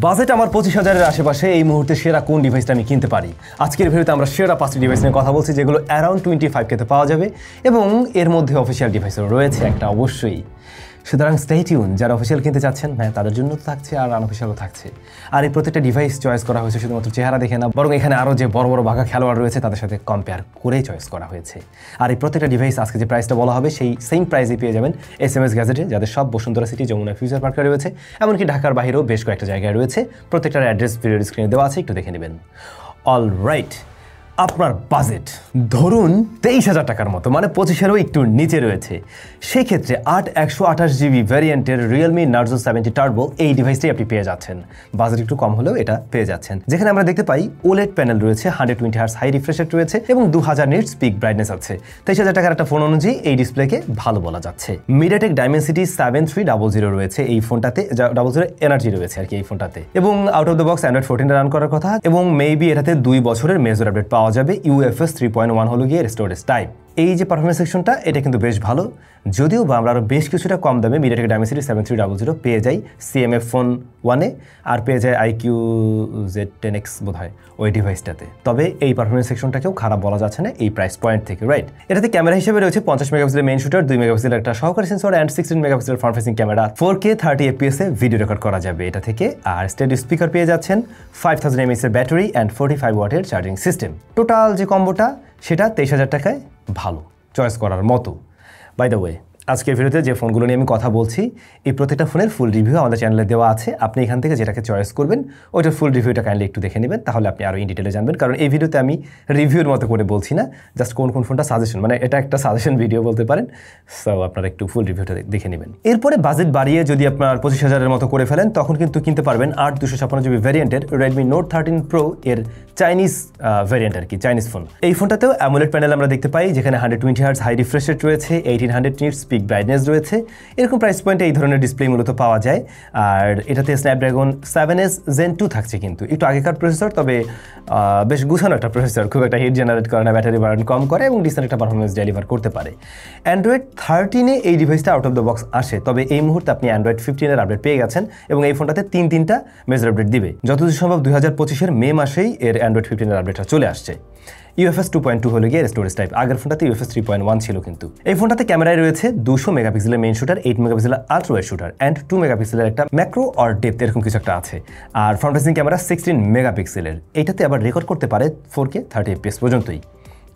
Budget আমার 25,000-এর আশেপাশে এই মুহূর্তে সেরা কোন ডিভাইসটা আমি কিনতে পারি। আজকের ভিডিওতে আমরা সেরা 5টি ডিভাইস নিয়ে কথা বলছি যেগুলো অ্যারাউন্ড 25K-তে পাওয়া যাবে এবং এর মধ্যে অফিসিয়াল ডিভাইসও রয়েছে একটা অবশ্যই। সুতরাং স্টে টিউন, যারা অফিসিয়াল কিনতে চাচ্ছেন হ্যাঁ তাদের জন্য তো থাকছে আর আনঅফিসিয়ালও থাকছে। আর এই প্রত্যেকটা ডিভাইস চয়েস করা হয়েছে শুধুমাত্র চেহারা দেখে না, বরং এখানে আরও যে বড় বড় বাঘা খেলোয়াড় রয়েছে তাদের সাথে কম্পেয়ার করেই চয়েস করা হয়েছে। আর এই প্রত্যেকটা ডিভাইস আজকে যে প্রাইসটা বলা হবে সেই সেম প্রাইসে পেয়ে যাবেন SMS গ্যাজেটে, যাদের সব বসুন্ধরা সিটি, যমুনা ফিউচার পার্কে রয়েছে, এমনকি ঢাকার বাইরেও বেশ কয়েকটা জায়গায় রয়েছে। প্রত্যেকটার অ্যাড্রেস ভিডিও স্ক্রিনে দেওয়া আছে, একটু দেখে নেবেন। অলরাইট, আপনার বাজেট ধরুন 23,000 টাকার মতো, মানে 25-এরও একটু নিচে রয়েছে। সেক্ষেত্রে 8/128GB ভ্যারিয়েন্টের রিয়েলমি নার্জো 70 টার্বো এই ডিভাইসটাই আপনি পেয়ে যাচ্ছেন। বাজেট একটু কম হলেও এটা পেয়ে যাচ্ছেন, যেখানে আমরা দেখতে পাই OLED প্যানেল রয়েছে, 120Hz হাই রিফ্রেশ রেট রয়েছে এবং 2000 নিটস পিক ব্রাইটনেস আছে। 23,000 টাকার একটা ফোন অনুযায়ী এই ডিসপ্লেকে ভালো বলা যাচ্ছে। মিডিয়াটেক ডাইমেনসিটি 7300 রয়েছে এই ফোনটাতে, 00 এনার্জি রয়েছে আর কি এই ফোনটাতে, এবং out of the box Android 14 run করার কথা, এবং মেবি এটাতে 2 বছরের মেজর আপডেট পাওয়া যাবে। UFS 3.1 হলো গিয়ে স্টোরেজ টাইপ। এই যে পারফরমেন্স সেকশনটা এটা কিন্তু বেশ ভালো, যদিও বা আমরা আরও বেশ কিছুটা কম দামে মিডিয়াটেক ডাইমেনসিটি 7300 পেয়ে যাই CMF ফোন 1-এ, আর পেয়ে যায় IQ Z10X বোধ হয় ওই ডিভাইসটাতে। তবে এই পারফরমেন্স সেকশনটাকেও খারাপ বলা যাচ্ছে না এই প্রাইস পয়েন্ট থেকে, রাইট। এটাতে ক্যামেরা হিসেবে রয়েছে 50 মেগাপিক্সেলের মেইন শুটার, 2 মেগাপিক্সেলের একটা সহকারী সেন্সর অ্যান্ড 16 মেগাপিক্সেলের ফ্রন্ট ফেসিং ক্যামেরা। 4K 30fps-এ ভিডিও রেকর্ড করা যাবে এটা থেকে। আর স্টেডিও স্পিকার পেয়ে যাচ্ছেন, 5000 mAh-এর ব্যাটারি অ্যান্ড 45 ওয়াটের চার্জিং সিস্টেম। টোটাল যে কম্বোটা সেটা 23,000 টাকায় ভালো, চয়েস করার মতো। বাই দ্য ওয়ে, আজকের ভিডিওতে যে ফোনগুলো নিয়ে আমি কথা বলছি এই প্রত্যেকটা ফোনের ফুল রিভিউ আমাদের চ্যানেলে দেওয়া আছে। আপনি এখান থেকে যেটাকে চয়েস করবেন ওইটার ফুল রিভিউটা কাইন্ডলি একটু দেখে নেবেন, তাহলে আপনি আরও ইন ডিটেলে জানবেন। কারণ এই ভিডিওতে আমি রিভিউর মতো করে বলছি না, জাস্ট কোন ফোনটা সাজেশন, মানে এটা একটা সাজেশন ভিডিও বলতে পারেন। সো আপনারা একটু ফুল রিভিউটা দেখে নেবেন। এরপরে বাজেট বাড়িয়ে যদি আপনার 25,000-এর মতো করে ফেলেন তখন কিন্তু কিনতে পারবেন 8/256GB ভ্যারিয়েন্টের Redmi Note 13 Pro এর চাইনিজ ভ্যারিয়েন্ট আর কি, চাইনিজ ফোন। এই ফোনটাতেও AMOLED প্যানেল আমরা দেখতে পাই, যেখানে 120Hz হাই রিফ্রেশ রেট রয়েছে, 1800 নিটস পিক ব্রাইটনেস রয়েছে। এরকম প্রাইস পয়েন্টে এই ধরনের ডিসপ্লে মূলত পাওয়া যায়। আর এটাতে স্ন্যাপড্রাগন 7S Gen 2 থাকছে, কিন্তু একটু আগেকার প্রসেসর, তবে বেশ গুছানো একটা প্রসেসর, খুব একটা হিট জেনারেট করে না, ব্যাটারি বার্ন কম করে এবং ডিসেন্ট একটা পারফরমেন্স ডেলিভার করতে পারে। অ্যান্ড্রয়েড 13-এ এই ডিভাইসটা আউট অফ দ্য বক্স আসে, তবে এই মুহূর্তে আপনি অ্যান্ড্রয়েড 15-এর আপডেট পেয়ে গেছেন এবং এই ফোনটাতে তিনটা মেজর আপডেট দিবে। যতদূর সম্ভব 2025-এর মে মাসেই এর অ্যান্ড্রয়েড 15-এর আপডেটটা চলে আসছে। UFS 2.2 হলো গিয়ে স্টোরেজ টাইপ, আগের ফোনটাতে UFS 3.1 ছিল। কিন্তু এই ফোনটাতে ক্যামেরায় রয়েছে 200 মেগাপিক্সেলের মেইন শুটার, 8 মেগাপিক্সেলের আলট্রা ওয়াইড শুটার অ্যান্ড 2 মেগাপিক্সেলের একটা ম্যাক্রো অর ডেপথ এরকম কিছু একটা আছে। আর ফ্রন্ট ফেসিং ক্যামেরা 16 মেগাপিক্সেলের, এইটাতে আবার রেকর্ড করতে পারে 4K 30fps পর্যন্তই।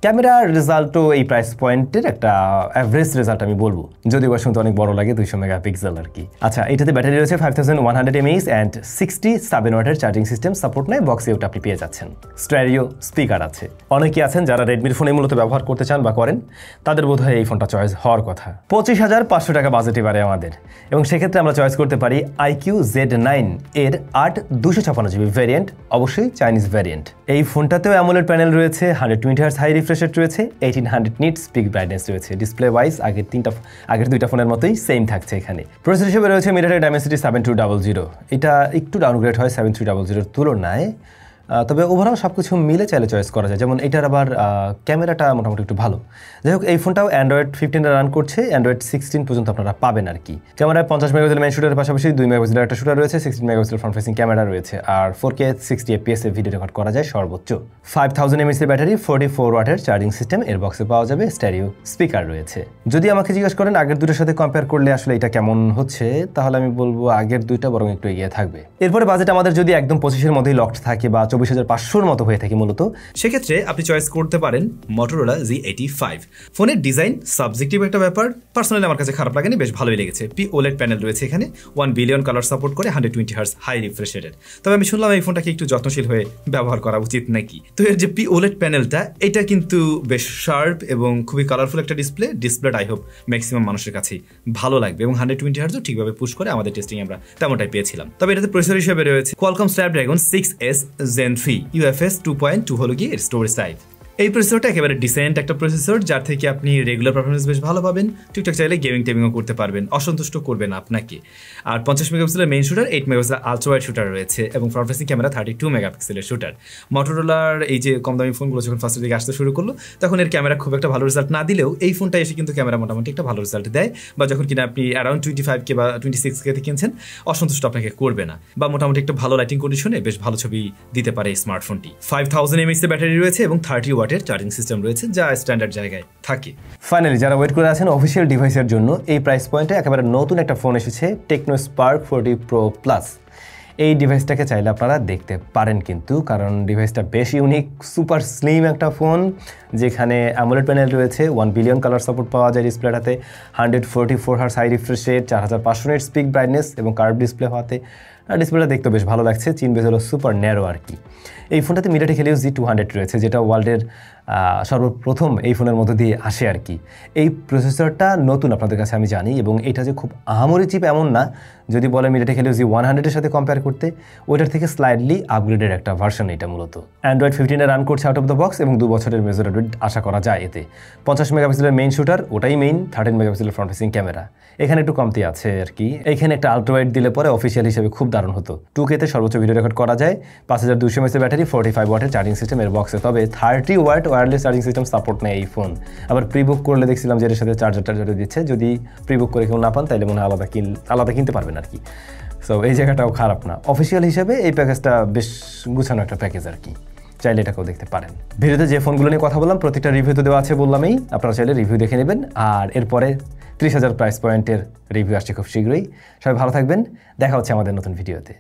ক্যামেরার রেজাল্টও এই প্রাইস পয়েন্টের একটা অ্যাভারেজ রেজাল্ট আমি বলবো, যদিও বা শুনতে অনেক বড় লাগে, 200 মেগাপিক্সেল আর কি। আচ্ছা, এটাতে ব্যাটারি রয়েছে 5100 mAh অ্যান্ড 67 ওয়াটের চার্জিং সিস্টেম সাপোর্ট নেয়। বক্সে ওটা আপনি পেয়ে যাচ্ছেন। স্টেরিও স্পিকার আছে। অনেকেই আছেন যারা রেডমির ফোনে মূলত ব্যবহার করতে চান বা করেন, তাদের বোধহয় এই ফোনটা চয়েস হওয়ার কথা। 25,500 টাকা বাজেটে পারে আমাদের, এবং সেক্ষেত্রে আমরা চয়েস করতে পারি IQ Z9 এর 8/256GB ভ্যারিয়েন্ট, অবশ্যই চাইনিজ ভ্যারিয়েন্ট। এই ফোনটাতেও AMOLED প্যানেল রয়েছে, 120Hz হাই রিফ্রেশ রেট রয়েছে, 1800 নিটস পিক ব্রাইটনেস রয়েছে। ডিসপ্লে ওয়াইজ আগের দুইটা ফোনের মতোই সেম থাকছে এখানে। প্রসেসর হিসেবে রয়েছে মিডিয়াটেক ডাইমেনসিটি 7200, এটা একটু ডাউনগ্রেড হয় 7300-এর তুলনায়, তবে ওভারঅল সব কিছু মিলে চাইলে চয়েস করা যায়। যেমন এটার আবার ক্যামেরাটা মোটামুটি একটু ভালো। যাই হোক, এই ফোনটাও অ্যান্ড্রয়েড 15-এ রান করছে, অ্যান্ড্রয়েড 16 পর্যন্ত আপনারা পাবেন আর কি। ক্যামেরায় 50 মেগাপিক্সেলের মেইন শুটারের পাশাপাশি 2 মেগাপিক্সেলের একটা শুটার রয়েছে, 16 মেগাপিক্সেলের ফ্রন্ট ফেসিং ক্যামেরা রয়েছে, আর 4K 60fps-এ ভিডিও রেকর্ড করা যায় সর্বোচ্চ। 5000 mAh-এর ব্যাটারি, 44 ওয়াটের চার্জিং সিস্টেম এর বক্সে পাওয়া যাবে। স্টেরিও স্পিকার রয়েছে। যদি আমাকে জিজ্ঞেস করেন আগের দুটোর সাথে কম্পেয়ার করলে আসলে এটা কেমন হচ্ছে, তাহলে আমি বলবো আগের দুইটা বরং একটু এগিয়ে থাকবে। এরপরে বাজেট আমাদের যদি একদম 25-এর মধ্যেই লকড থাকে বা 24,500-এর মতো হয়ে থাকে মূলত, সেক্ষেত্রে আপনি চয়েস করতে পারেন Motorola Z85। ফোনের ডিজাইন সাবজেক্টিভ একটা ব্যাপার, পার্সোনালি আমার কাছে খারাপ লাগেনি, বেশ ভালোই লেগেছে। OLED প্যানেল রয়েছে এখানে, 1 বিলিয়ন কালার সাপোর্ট করে, 120Hz হাই রিফ্রেশ রেটের। তবে আমি শুনলাম এই ফোনটাকে একটু যত্নশীল হয়ে ব্যবহার করা উচিত নাকি। তো এর যে OLED প্যানেলটা, এটা কিন্তু বেশ শার্প এবং খুবই কালারফুল একটা ডিসপ্লেটা আই হোপ ম্যাক্সিমাম মানুষের কাছেই ভালো লাগবে, এবং 120Hz ঠিকভাবে পুশ করে আমাদের টেস্টিং আমরা তেমনটাই পেয়েছিলাম। তবে এটাতে প্রসেসর হিসেবে রয়েছে Qualcomm Snapdragon 6S Gen 3, UFS 2.2 হলো গিয়ে স্টোরেজ টাইপ। এই প্রসেসরটা একেবারে ডিসেন্ট একটা প্রসেসর, যার থেকে আপনি রেগুলার পারফরমেন্স বেশ ভালো পাবেন, টুকটাক চাইলে গেমিং টেমিংও করতে পারবেন, অসন্তুষ্ট করবেন আপনাকে। আর 50 মেগাপিক্সেলের মেইন শুটার, 8 মেগাপিক্সেলের আলট্রা ওয়াইড শুটার রয়েছে এবং ফ্রন্ট ফেসিং ক্যামেরা 32 মেগাপিক্সেলের শুটার। মোটরোলার এই যে কম দামি ফোনগুলো যখন ফার্স্টের দিকে আসতে শুরু করলো, তখন এর ক্যামেরা খুব একটা ভালো রেজাল্ট না দিলেও এই ফোনটা এসে কিন্তু ক্যামেরা মোটামুটি একটা ভালো রেজাল্ট দেয়, বা যখন কিনা আপনি অ্যারাউন্ড 25K বা 26K তে কিনছেন, অসন্তুষ্ট আপনাকে করবে না, বা মোটামুটি একটা ভালো লাইটিং কন্ডিশনে বেশ ভালো ছবি দিতে পারে এই স্মার্টফোনটি। 5000 mAh এর ব্যাটারি রয়েছে এবং 30 ওয়াটের চার্জিং সিস্টেম রয়েছে, যা স্ট্যান্ডার্ড জায়গায় থাকে। ফাইনালি যারা ওয়েট করে আছেন অফিসিয়াল ডিভাইসের জন্য, এই প্রাইস পয়েন্টে একেবারে নতুন একটা ফোন এসেছে, টেকনো স্পার্ক 40 Pro Plus। এই ডিভাইসটাকে চাইলে আপনারা দেখতে পারেন কিন্তু, কারণ ডিভাইসটা বেশ ইউনিক, সুপার স্লিম একটা ফোন, যেখানে অ্যামোলেড প্যানেল রয়েছে, 1 বিলিয়ন কালার সাপোর্ট পাওয়া যায় ডিসপ্লেটাতে, 144 hertz high refresh rate, 4500 nits peak brightness এবং কার্ভ ডিসপ্লে হওয়াতে ডিসপ্লেটা দেখতে বেশ ভালো লাগছে। চিন বেজ হলো সুপার ন্যারো আর কি। এই ফোনটাতে MediaTek Helio G200 রয়েছে, যেটা ওয়ার্ল্ডের সর্বপ্রথম এই ফোনের মধ্যে দিয়ে আসে আর কি। এই প্রসেসরটা নতুন আপনাদের কাছে আমি জানি, এবং এটা যে খুব আহামরি চিপ এমন না। যদি বলে MediaTek Helio G100 এর সাথে কম্পেয়ার করতে, ওইটার থেকে স্লাইডলি আপগ্রেডেড একটা ভার্সন এটা মূলত। অ্যান্ড্রয়েড 15 রান করছে আউট অফ দ্য বক্স এবং 2 বছরের মেজর আপডেট আশা করা যায় এতে। 50 মেগাপিক্সেলের মেইন শুটার, ওটাই মেইন, 13 মেগাপিক্সেলের ফ্রন্ট ফেসিং ক্যামেরা। এখানে একটু কমতি আছে আর কি। এখানে একটা আল্ট্রা ওয়াইড দিলে পরে অফিসিয়াল হিসেবে খুব দারুণ হতো। 2K তে সর্বোচ্চ ভিডিও রেকর্ড করা যায়, 5200 mAh ব্যাটারি, 45 ওয়াটের চার্জিং সিস্টেম এর বক্সে। তবে 30 watt wireless charging system support নেয় এই ফোন। আবার প্রিবুক করলে দেখছিলাম যে এর সাথে চার্জার দিচ্ছে। যদি প্রিবুক করে কেউ না পান, তাহলে মনে হয় আলাদা কিনতে পারবেন আর কি। সো এই জায়গাটাও খারাপ না। অফিসিয়াল হিসেবে এই প্যাকেজটা বেশ গুছানো একটা প্যাকেজ আর কি, চাইলে এটাকেও দেখতে পারেন। ভিডিওতে যে ফোনগুলো নিয়ে কথা বললাম প্রত্যেকটা রিভিউ তো দেওয়া আছে বললামই, আপনারা চাইলে রিভিউ দেখে নেবেন। আর এরপরে 30,000 প্রাইস পয়েন্টের রিভিউ আসছে খুব শীঘ্রই। সবাই ভালো থাকবেন, দেখা হচ্ছে আমাদের নতুন ভিডিওতে।